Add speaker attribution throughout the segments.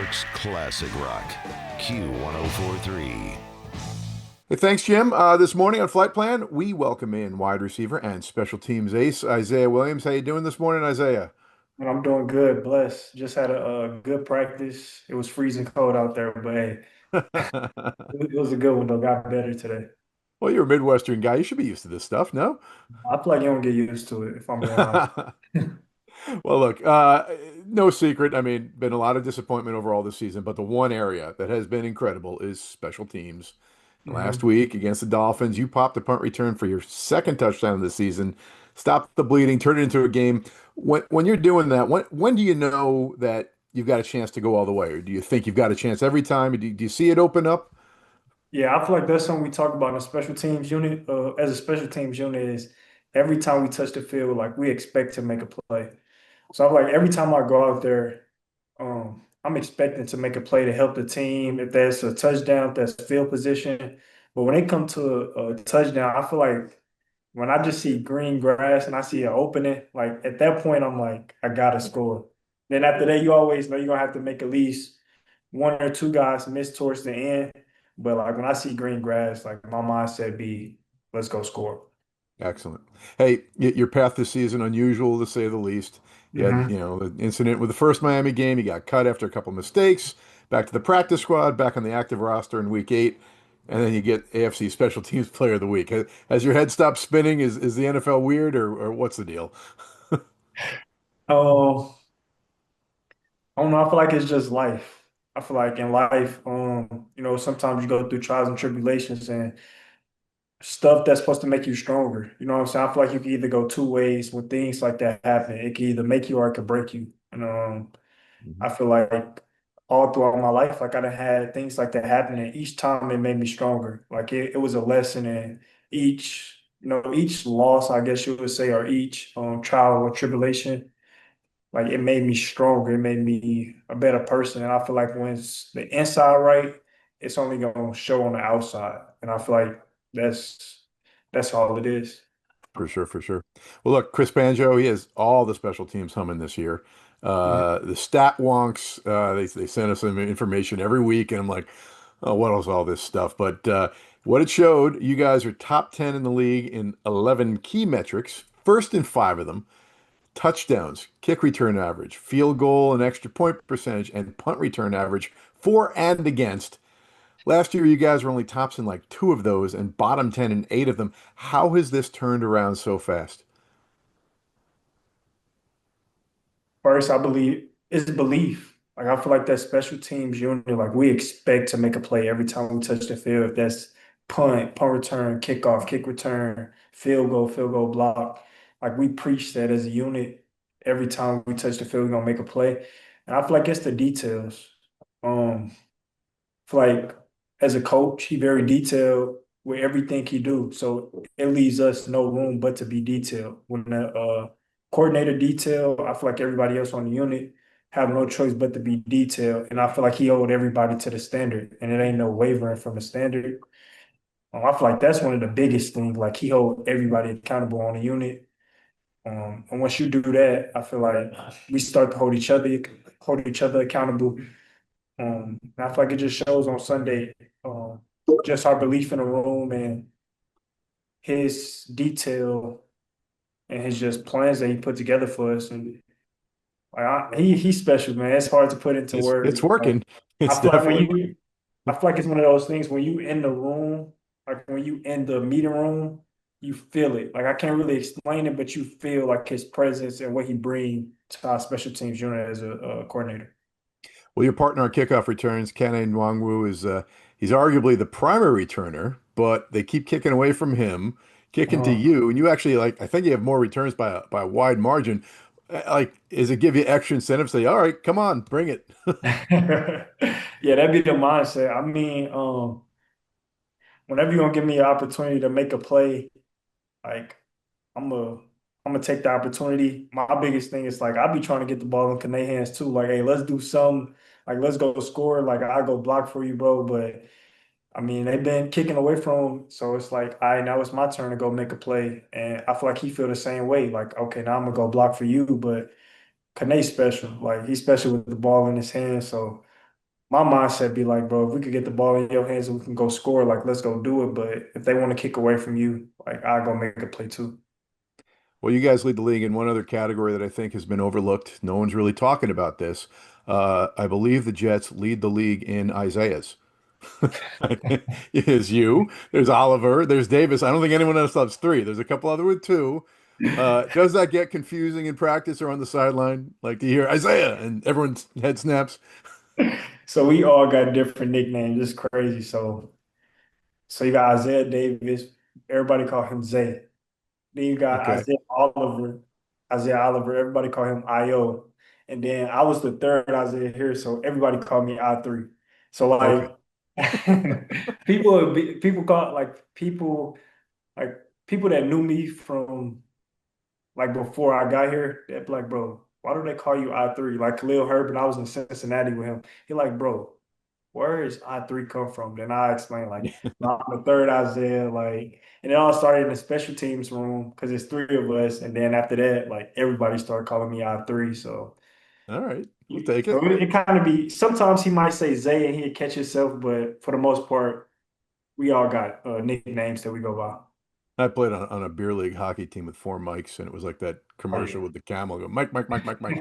Speaker 1: York's classic rock, Q1043.
Speaker 2: Hey, thanks, Jim. This morning on Flight Plan, we welcome in wide receiver and special teams ace Isaiah Williams. How you doing this morning, Isaiah?
Speaker 3: And I'm doing good, blessed. Just had a good practice. It was freezing cold out there, but hey, it was a good one though. Got better today.
Speaker 2: Well, you're a Midwestern guy. You should be used to this stuff, no?
Speaker 3: I feel like you don't get used to it, if I'm being honest.
Speaker 2: Well, look, no secret. I mean, been a lot of disappointment overall this season, but the one area that has been incredible is special teams. Last
Speaker 3: hmm
Speaker 2: week against the Dolphins, you popped a punt return for your second touchdown of the season, stopped the bleeding, turned it into a game. When you're doing that, when do you know that you've got a chance to go all the way, or do you think you've got a chance every time? Do you see it open up?
Speaker 3: Yeah, I feel like that's something we talk about in a special teams unit. As a special teams unit, is every time we touch the field, like we expect to make a play. So I'm like every time I go out there, I'm expecting to make a play to help the team. If that's a touchdown, if that's field position. But when it comes to a touchdown, I feel like when I just see green grass and I see an opening, like at that point, I'm like, I gotta score. Then after that, you always know you're gonna have to make at least one or two guys miss towards the end. But like when I see green grass, like my mindset be, let's go score.
Speaker 2: Excellent. Hey, your path this season unusual to say the least. You had,
Speaker 3: hmm
Speaker 2: the incident with the first Miami game. You got cut after a couple mistakes. Back to the practice squad, back on the active roster in week 8, and then you get AFC Special Teams Player of the Week. Has your head stopped spinning? Is the NFL weird, or what's the deal?
Speaker 3: Oh, I don't know. I feel like it's just life. I feel like in life, sometimes you go through trials and tribulations and stuff that's supposed to make you stronger. You know what I'm saying? I feel like you can either go two ways when things like that happen. It can either make you or it can break you. And
Speaker 2: Mhm.
Speaker 3: I feel like all throughout my life, like I done had things like that happen, and each time it made me stronger. Like it was a lesson in each loss, I guess you would say, or each trial or tribulation. Like it made me stronger. It made me a better person. And I feel like when it's the inside right, it's only gonna show on the outside. And I feel like that's all it is.
Speaker 2: For sure, for sure. Well, look, Chris Banjo, he has all the special teams humming this year.
Speaker 3: Mhm.
Speaker 2: The stat wonks, they send us some information every week, and I'm like, oh, what else all this stuff? But what it showed, you guys are top 10 in the league in 11 key metrics, first in 5 of them: touchdowns, kick return average, field goal and extra point percentage, and punt return average for and against. Last year, you guys were only tops in like 2 of those and bottom 10 in 8 of them. How has this turned around so fast?
Speaker 3: First, I believe it's belief. Like I feel like that special teams unit, like we expect to make a play every time we touch the field. If that's punt return, kickoff, kick return, field goal block. Like we preach that as a unit. Every time we touch the field, we're gonna make a play. And I feel like it's the details. Feel like as a coach, he very detailed with everything he do. So it leaves us no room but to be detailed. When the coordinator detail, I feel like everybody else on the unit have no choice but to be detailed. And I feel like he owed everybody to the standard, and it ain't no wavering from the standard. I feel like that's one of the biggest things. Like he hold everybody accountable on the unit. And once you do that, I feel like we start to hold each other accountable. I feel like it just shows on Sunday, just our belief in the room and his detail and his just plans that he put together for us. And like he's special, man. It's hard to put into
Speaker 2: It's
Speaker 3: words. Like
Speaker 2: working. It's
Speaker 3: I feel like when
Speaker 2: definitely
Speaker 3: you, I feel like it's one of those things when you in the room, like when you in the meeting room, you feel it. Like I can't really explain it, but you feel like his presence and what he brings to our special teams unit as a coordinator.
Speaker 2: well. Your partner on kickoff returns, Ken Nwangwu, is he's arguably the primary returner, but they keep kicking away from him, kicking to
Speaker 3: Uh-huh.
Speaker 2: you, and you actually like. I think you have more returns by a wide margin. Like, does it give you extra incentive? Say, all right, come on, bring it.
Speaker 3: Yeah, that'd be the mindset. I mean, whenever you're gonna give me an opportunity to make a play, like I'm a I'm gonna take the opportunity. My biggest thing is like I'll be trying to get the ball in Kane hands too. Like, hey, let's do some. Like, let's go score. Like, I'll go block for you, bro. But I mean, they've been kicking away from him, so it's like, all right, now it's my turn to go make a play. And I feel like he feel the same way. Like, okay, now I'm gonna go block for you, but Kane's special. Like, he's special with the ball in his hands. So my mindset be like, bro, if we could get the ball in your hands and we can go score, like let's go do it. But if they want to kick away from you, like I go make a play too.
Speaker 2: Well, you guys lead the league in one other category that I think has been overlooked. No one's really talking about this. I believe the Jets lead the league in Isaiahs. Is you. There's Oliver. There's Davis. I don't think anyone else loves three. There's a couple other with two. Does that get confusing in practice or on the sideline? Like to hear Isaiah and everyone's head snaps.
Speaker 3: So we all got different nicknames. It's crazy. So you got Isaiah Davis. Everybody call him Zay. Then you got
Speaker 2: Okay.
Speaker 3: Isaiah Oliver. Isaiah Oliver. Everybody call him IO. And then I was the third Isaiah here, so everybody called me I3. So
Speaker 2: Okay.
Speaker 3: like people call like people that knew me from like before I got here, they'd be like, bro, why do they call you I3? Like Khalil Herbert, I was in Cincinnati with him. He like, bro, where is I3 come from? Then I explained like, no, I'm the third Isaiah, like, and it all started in the special teams room because it's three of us. And then after that, like everybody started calling me I3. So
Speaker 2: All right. We'll take
Speaker 3: so
Speaker 2: it.
Speaker 3: it kind of be sometimes he might say Zay and he'd catch himself, but for the most part, we all got nicknames that we go by.
Speaker 2: I played on a beer league hockey team with four mics, and it was like that
Speaker 3: Oh
Speaker 2: commercial
Speaker 3: yeah.
Speaker 2: with the camel go, Mike, Mike, Mike, Mike, Mike.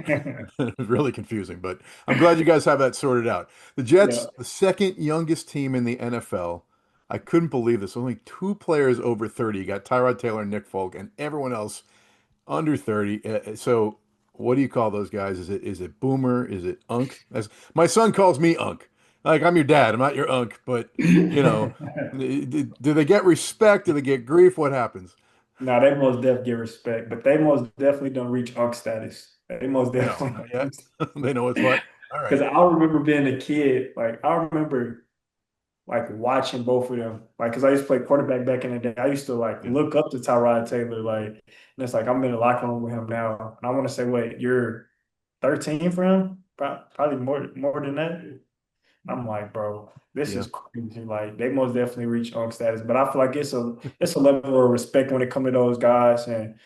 Speaker 2: It was really confusing, but I'm glad you guys have that sorted out. The
Speaker 3: Yeah.
Speaker 2: Jets, the second youngest team in the NFL. I couldn't believe this. Only two players over 30. You got Tyrod Taylor and Nick Folk, and everyone else under 30. So what do you call those guys? Is it Boomer? Is it Unk? As my son calls me Unk. Like I'm your dad. I'm not your Unk, but you know, do they get respect? Do they get grief? What happens?
Speaker 3: No, they most definitely get respect, but they most definitely don't reach UNC status. They most
Speaker 2: No, not
Speaker 3: definitely
Speaker 2: yet. They know it's what? All
Speaker 3: because
Speaker 2: right.
Speaker 3: I remember being a kid, like I remember like watching both of them, like because I used to play quarterback back in the day. I used to like
Speaker 2: Yeah.
Speaker 3: look up to Tyrod Taylor, like, and it's like I'm in the locker room with him now, and I want to say, wait, you're 13 for him? Probably more than that. I'm like, bro, this
Speaker 2: Yeah.
Speaker 3: is crazy. Like they most definitely reach UNC status, but I feel like it's a level of respect when it comes to those guys. And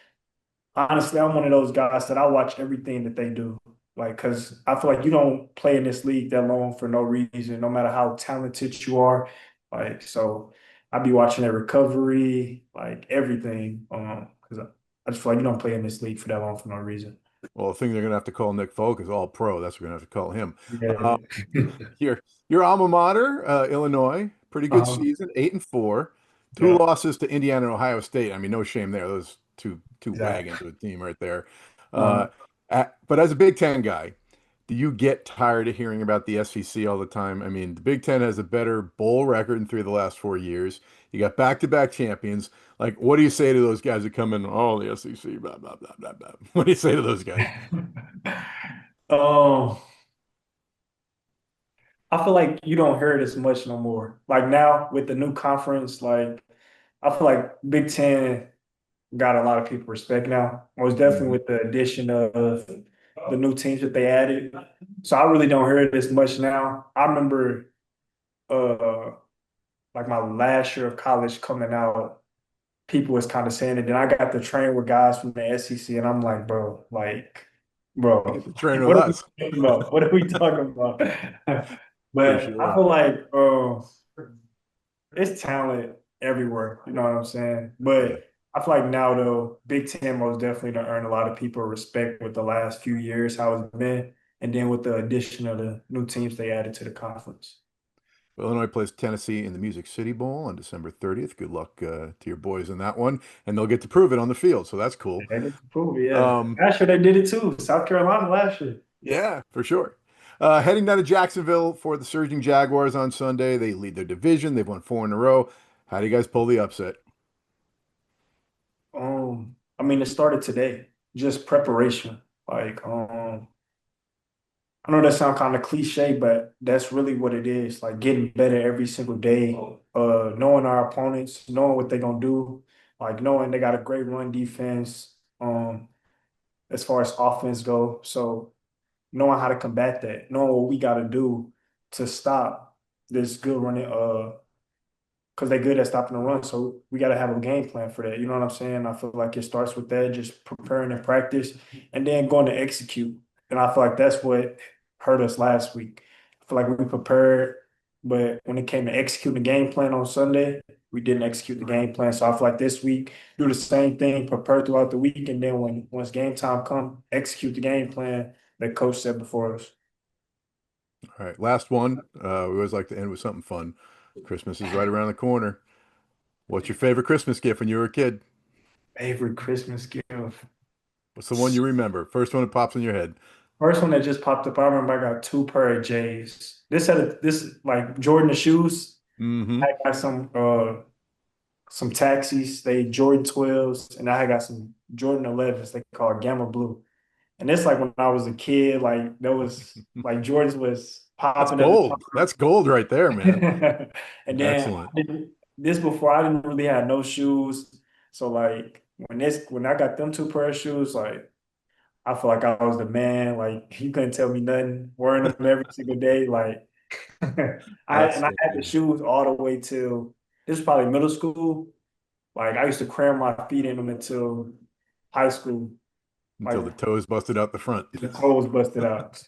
Speaker 3: honestly, I'm one of those guys that I watch everything that they do. Like, because I feel like you don't play in this league that long for no reason, no matter how talented you are. Like, so I be watching their recovery, like everything. Because I just feel like you don't play in this league for that long for no reason.
Speaker 2: Well, the thing they're gonna have to call Nick Folk is all pro. That's what we're gonna have to call him. Uh,
Speaker 3: Yeah.
Speaker 2: your alma mater, Illinois, pretty good
Speaker 3: Uh-huh.
Speaker 2: season, 8-4. Two
Speaker 3: Yeah.
Speaker 2: losses to Indiana and Ohio State. I mean, no shame there. Those two wagons
Speaker 3: Exactly.
Speaker 2: of a team right there. Uh,
Speaker 3: Uh-huh.
Speaker 2: but as a Big Ten guy, do you get tired of hearing about the SEC all the time? I mean, the Big Ten has a better bowl record in three of the last 4 years. You got back-to-back champions. Like, what do you say to those guys that come in? Oh, the SEC, blah blah blah blah blah. What do you say to those guys?
Speaker 3: Um, I feel like you don't hear it as much no more. Like now with the new conference, like I feel like Big Ten got a lot of people respect now. Most definitely
Speaker 2: Mhm.
Speaker 3: with the addition of the new teams that they added. So I really don't hear it as much now. I remember uh like my last year of college coming out, people was kind of saying it. Then I got to train with guys from the SEC, and I'm like,
Speaker 2: You
Speaker 3: bro,
Speaker 2: get to train with
Speaker 3: what are we
Speaker 2: us
Speaker 3: talking about? What are we talking about?
Speaker 2: for
Speaker 3: But I
Speaker 2: sure.
Speaker 3: feel like it's talent everywhere. You know what I'm saying?
Speaker 2: Yeah.
Speaker 3: But I feel like now though, Big Ten most definitely done earned a lot of people respect with the last few years, how it's been, and then with the addition of the new teams they added to the conference.
Speaker 2: Illinois plays Tennessee in the Music City Bowl on December 30th. Good luck to your boys in that one, and they'll get to prove it on the field, so that's cool.
Speaker 3: They did prove it, yeah.
Speaker 2: Um,
Speaker 3: Last year they did it too. South Carolina last year.
Speaker 2: yeah, for sure. Heading down to Jacksonville for the Surging Jaguars on Sunday. They lead their division. They've won four in a row. How do you guys pull the upset?
Speaker 3: I mean, it started today. Just preparation. Like, I know that sounds kind of cliche, but that's really what it is. Like getting better every single day. Knowing our opponents, knowing what they're gonna do, like knowing they got a great run defense. As far as offense go, so knowing how to combat that, knowing what we got to do to stop this good running. Because they're good at stopping the run. So we got to have a game plan for that. You know what I'm saying? I feel like it starts with that, just preparing in practice and then going to execute. And I feel like that's what hurt us last week. feel like we prepared, but when it came to executing the game plan on Sunday, we didn't execute the game plan. So I feel like this week, do the same thing, prepare throughout the week, and then once game time come, execute the game plan that coach set before us.
Speaker 2: All right, last one. We always like to end with something fun. Christmas is right around the corner. What's your favorite Christmas gift when you were a kid?
Speaker 3: Favorite Christmas gift.
Speaker 2: What's the one you remember? First one that pops in your head.
Speaker 3: First one that just popped up, I remember I got two pair of J's. This like Jordan the shoes.
Speaker 2: Mm-hmm.
Speaker 3: I got some taxis, they Jordan 12s, and I got some Jordan 11s, they call it Gamma Blue. And it's like when I was a kid, like there was like Jordans was
Speaker 2: That's
Speaker 3: popping at the
Speaker 2: gold. That's gold right there, man.
Speaker 3: time. And then
Speaker 2: Excellent.
Speaker 3: this before I didn't really have no shoes. So like when I got them two pair of shoes, like I feel like I was the man. Like you couldn't tell me nothing. Wearing them every single day. Like
Speaker 2: That's
Speaker 3: I had the shoes all the way till this was probably middle school. Like I used to cram my feet in them until high school.
Speaker 2: until
Speaker 3: Like
Speaker 2: the toes busted out the front.
Speaker 3: the toes busted out.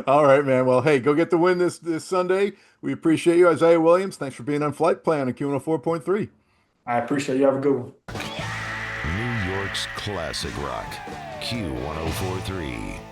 Speaker 2: All right, man. Well, hey, go get the win this Sunday. We appreciate you, Isaiah Williams. Thanks for being on Flight Plan on Q104.3.
Speaker 3: I appreciate you. Have a good one.
Speaker 1: New York's classic rock, Q1043.